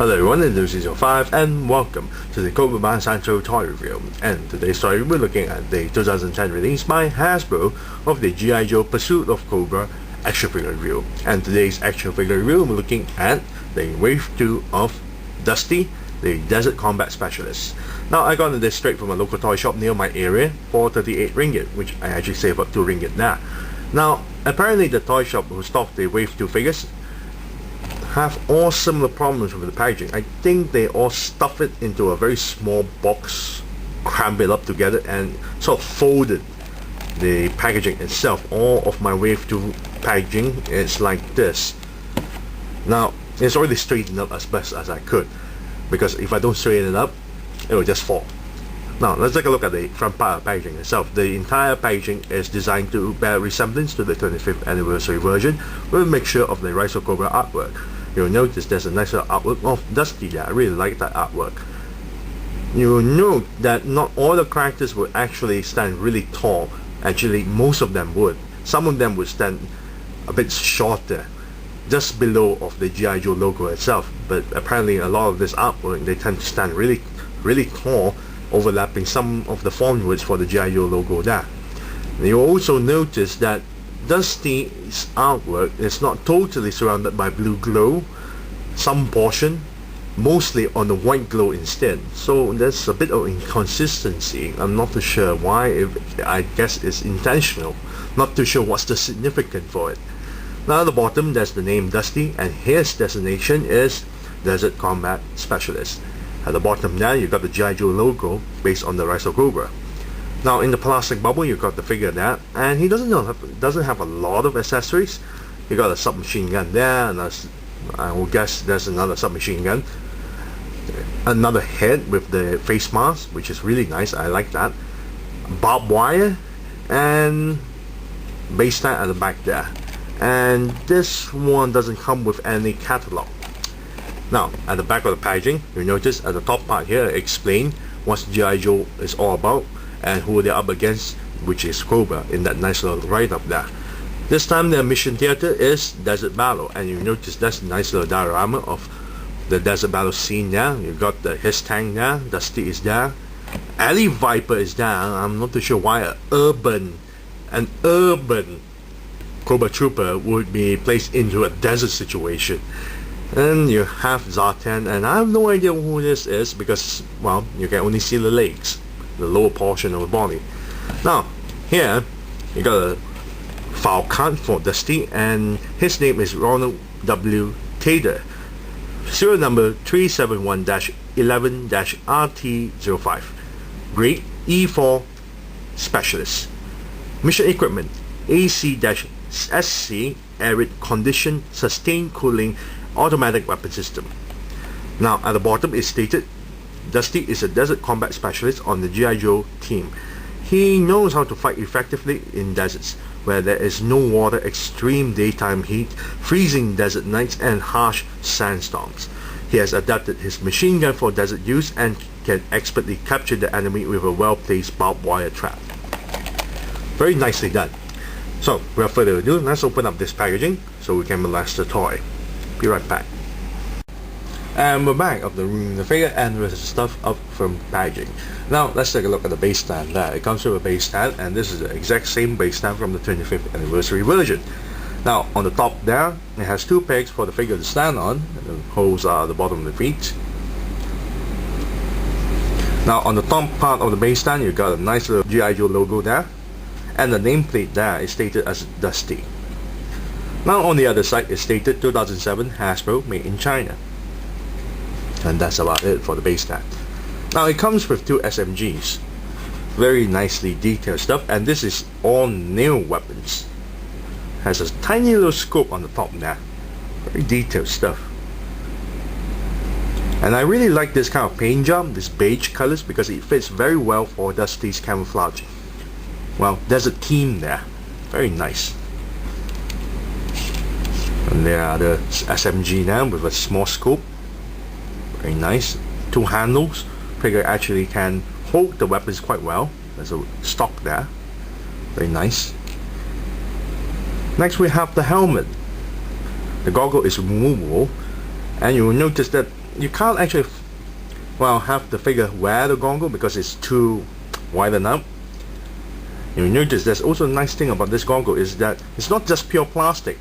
Hello everyone, this is 05 and welcome to the Cobra Sancho toy review. And today's toy we're looking at the 2010 release by Hasbro of the G.I. Joe Pursuit of Cobra action figure review. And today's action figure review we're looking at the Wave 2 of Dusty, the Desert Combat Specialist. Now I got this straight from a local toy shop near my area for 38 ringgit, which I actually saved up 2 ringgit there. Now apparently the toy shop who stocked the Wave 2 figures have all similar problems with the packaging. I think they all stuff it into a very small box, cramp it up together and sort of folded the packaging itself. All of my Wave 2 packaging is like this. Now it's already straightened up as best as I could, because if I don't straighten it up it will just fall. Now let's take a look at the front part of the packaging itself. The entire packaging is designed to bear resemblance to the 25th anniversary version with a mixture of the Rise of Cobra artwork. You'll notice there's a nice artwork of Dusty there. I really like that artwork. You'll note that not all the characters would actually stand really tall. Actually most of them would. Some of them would stand a bit shorter, just below of the G.I. Joe logo itself. But apparently a lot of this artwork, they tend to stand really tall, overlapping some of the font words for the G.I. Joe logo there. You'll also notice that Dusty's artwork is not totally surrounded by blue glow, some portion, mostly on the white glow instead. So there's a bit of inconsistency. I'm not too sure why. I guess it's intentional. Not too sure what's the significance for it. Now at the bottom there's the name Dusty, and his designation is Desert Combat Specialist. At the bottom there you got the G.I. Joe logo based on the Rise of Cobra. Now in the plastic bubble you got the figure there, and he doesn't have a lot of accessories. You got a submachine gun there, and I will guess there's another submachine gun, another head with the face mask, which is really nice. I like that. Barbed wire and base tag at the back there. And this one doesn't come with any catalog. Now at the back of the packaging you notice at the top part here explain what G.I. Joe is all about and who they're up against, which is Cobra, in that nice little write-up there. This time their mission theater is Desert Battle, and you notice that's a nice little diorama of the Desert Battle scene there. You got his tank there, Dusty is there, Alley Viper is there. I'm not too sure why an urban Cobra Trooper would be placed into a desert situation. And you have Zartan, and I have no idea who this is because, well, you can only see the legs, the lower portion of the body. Now here you got a file card for Dusty, and his name is Ronald W. Tader, serial number 371-11-RT05, grade E4 Specialist. Mission equipment AC-SC Arid Condition Sustained Cooling Automatic Weapon System. Now at the bottom is stated Dusty is a desert combat specialist on the G.I. Joe team. He knows how to fight effectively in deserts where there is no water, extreme daytime heat, freezing desert nights and harsh sandstorms. He has adapted his machine gun for desert use and can expertly capture the enemy with a well-placed barbed wire trap. Very nicely done. So without further ado, let's open up this packaging so we can molest the toy. Be right back. And we're back of the figure and with the stuff up from packaging. Now let's take a look at the base stand there. It comes with a base stand, and this is the exact same base stand from the 25th anniversary version. Now on the top there it has 2 pegs for the figure to stand on, and the holes are at the bottom of the feet. Now on the top part of the base stand you got a nice little G.I. Joe logo there, and the nameplate there is stated as Dusty. Now on the other side is stated 2007 Hasbro, made in China. And that's about it for the base stand. Now it comes with 2 SMGs, very nicely detailed stuff, and this is all new weapons. Has a tiny little scope on the top there, very detailed stuff. And I really like this kind of paint job, this beige colors, because it fits very well for Dusty's camouflage. Well, there's a theme there, very nice. And there are the SMG now with a small scope. Very nice. 2 handles. Figure actually can hold the weapons quite well. There's a stock there. Very nice. Next we have the helmet. The goggle is removable, And you will notice that you can't actually have the figure wear the goggle because it's too widened up. You will notice there's also a nice thing about this goggle is that it's not just pure plastic.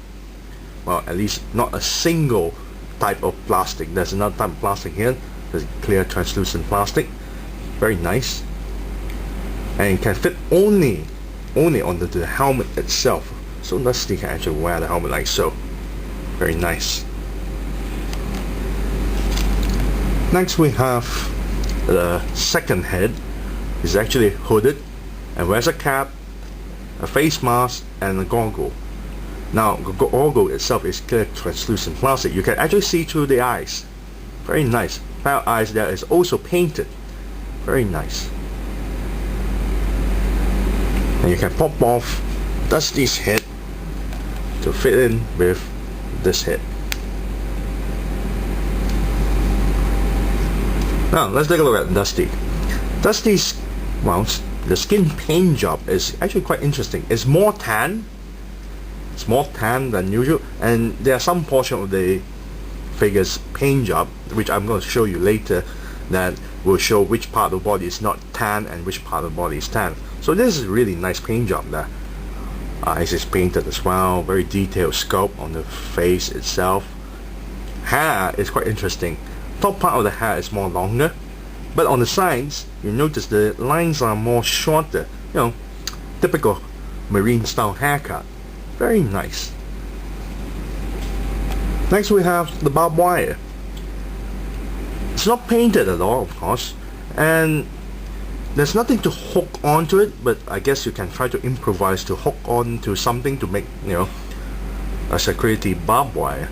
Well, at least not a single type of plastic. There's another type of plastic here. There's clear translucent plastic. Very nice. And it can fit only onto the helmet itself. So Dusty can actually wear the helmet like so. Very nice. Next we have the second head. It's actually hooded and wears a cap, a face mask, and a goggle. Now the goggle itself is clear translucent plastic. You can actually see through the eyes. Very nice. Pair of eyes there is also painted. Very nice. And you can pop off Dusty's head to fit in with this head. Now let's take a look at Dusty. Dusty's, well, the skin paint job is actually quite interesting. It's more tan. It's more tan than usual, and there are some portion of the figure's paint job, which I'm going to show you later, that will show which part of the body is not tan and which part of the body is tan. So this is really nice paint job there. Eyes is painted as well. Very detailed sculpt on the face itself. Hair is quite interesting. Top part of the hair is more longer, but on the sides you notice the lines are more shorter. You know, typical marine style haircut. Very nice. Next we have the barbed wire. It's not painted at all, of course, and there's nothing to hook onto it, but I guess you can try to improvise to hook onto something to make, you know, a security barbed wire.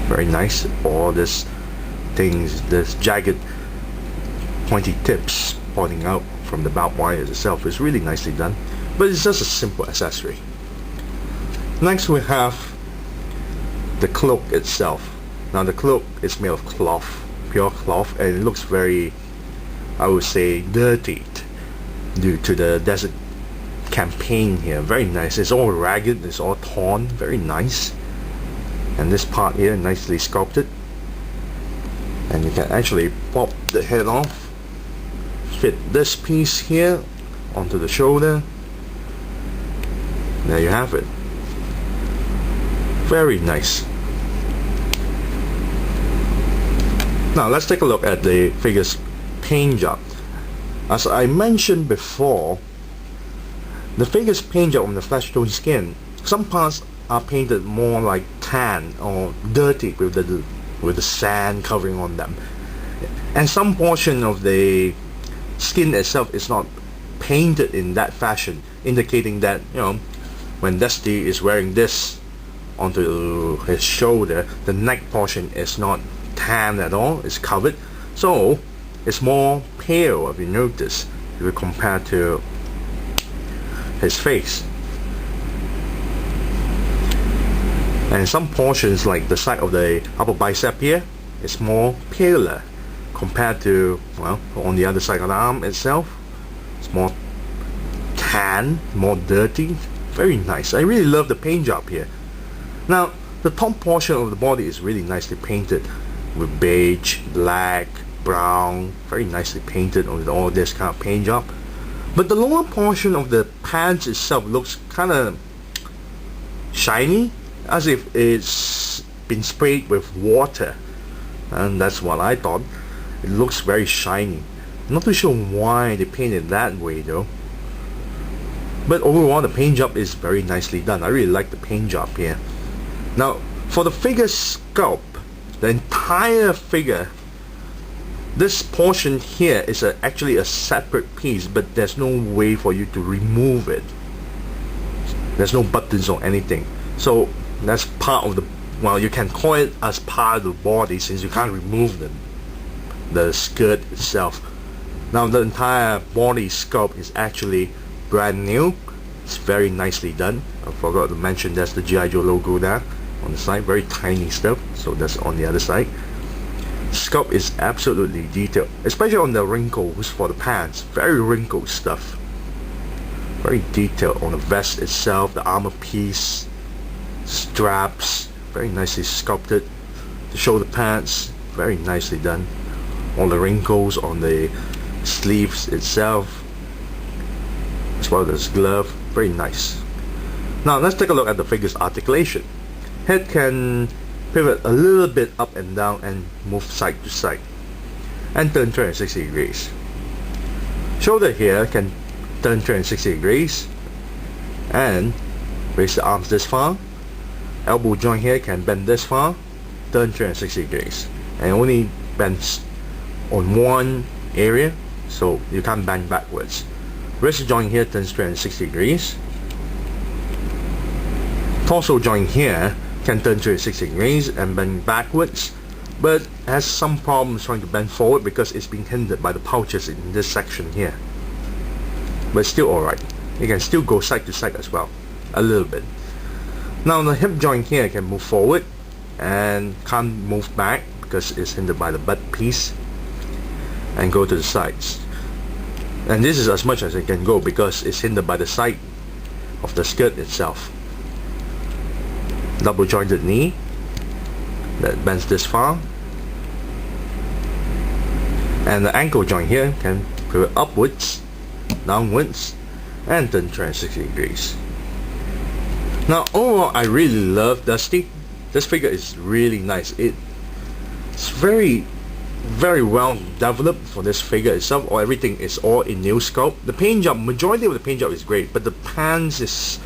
Very nice. All these things, this jagged pointy tips pointing out from the barbed wire itself is really nicely done, but it's just a simple accessory. Next we have the cloak itself. Now the cloak is made of cloth, pure cloth, and it looks very, I would say, dirtied due to the desert campaign here. Very nice. It's all ragged, it's all torn. Very nice. And this part here nicely sculpted, and you can actually pop the head off, fit this piece here onto the shoulder. There you have it. Very nice. Now let's take a look at the figure's paint job. As I mentioned before, the figure's paint job on the flesh tone skin, some parts are painted more like tan or dirty with the sand covering on them, and some portion of the skin itself is not painted in that fashion, indicating that, you know, when Dusty is wearing this onto his shoulder, the neck portion is not tan at all, it's covered, so it's more pale if you notice, if you compare to his face. And some portions like the side of the upper bicep here is more paler compared to, well, on the other side of the arm itself, it's more tan, more dirty. Very nice. I really love the paint job here. Now the top portion of the body is really nicely painted with beige, black, brown, very nicely painted with all this kind of paint job. But the lower portion of the pants itself looks kind of shiny, as if it's been sprayed with water, and that's what I thought. It looks very shiny. Not too sure why they painted that way though. But overall the paint job is very nicely done. I really like the paint job here. Now for the figure sculpt, the entire figure, this portion here is actually a separate piece, but there's no way for you to remove it. There's no buttons or anything, so that's part of the, well, you can call it as part of the body since you can't remove the skirt itself. Now the entire body sculpt is actually brand new. It's very nicely done. I forgot to mention there's the G.I. Joe logo there on the side, very tiny stuff, so that's on the other side. Sculpt is absolutely detailed, especially on the wrinkles for the pants. Very wrinkled stuff. Very detailed on the vest itself, the armor piece, straps, very nicely sculpted. The shoulder pads, very nicely done. All the wrinkles on the sleeves itself, as well as glove, very nice. Now let's take a look at the figure's articulation. Head can pivot a little bit up and down and move side to side and turn 360 degrees. Shoulder here can turn 360 degrees and raise the arms this far. Elbow joint here can bend this far, turn 360 degrees, and only bends on one area, so you can't bend backwards. Wrist joint here turns 360 degrees. Torso joint here can turn 360 degrees and bend backwards, but has some problems trying to bend forward because it's being hindered by the pouches in this section here. But still alright. It can still go side to side as well, a little bit. Now the hip joint here can move forward and can't move back because it's hindered by the butt piece, and go to the sides. And this is as much as it can go because it's hindered by the side of the skirt itself. Double jointed knee that bends this far, and the ankle joint here can pivot upwards, downwards, and turn 360 degrees. Now overall, I really love Dusty. This figure is really nice. It's very well developed for this figure itself. Or everything is all in new sculpt. The paint job, majority of the paint job is great, but the pants is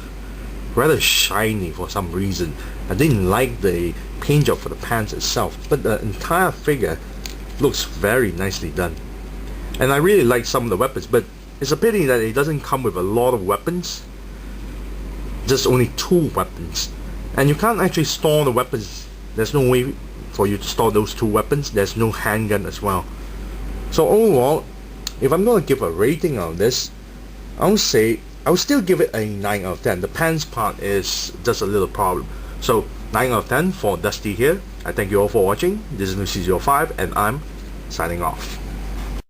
rather shiny for some reason. I didn't like the paint job for the pants itself, but the entire figure looks very nicely done. And I really like some of the weapons, but it's a pity that it doesn't come with a lot of weapons. Just only 2 weapons, and you can't actually store the weapons. There's no way for you to store those 2 weapons. There's no handgun as well. So overall, if I'm gonna give a rating on this, I would say I would still give it a 9 out of 10. The pants part is just a little problem. So 9 out of 10 for Dusty here. I thank you all for watching. This is New 05 and I'm signing off.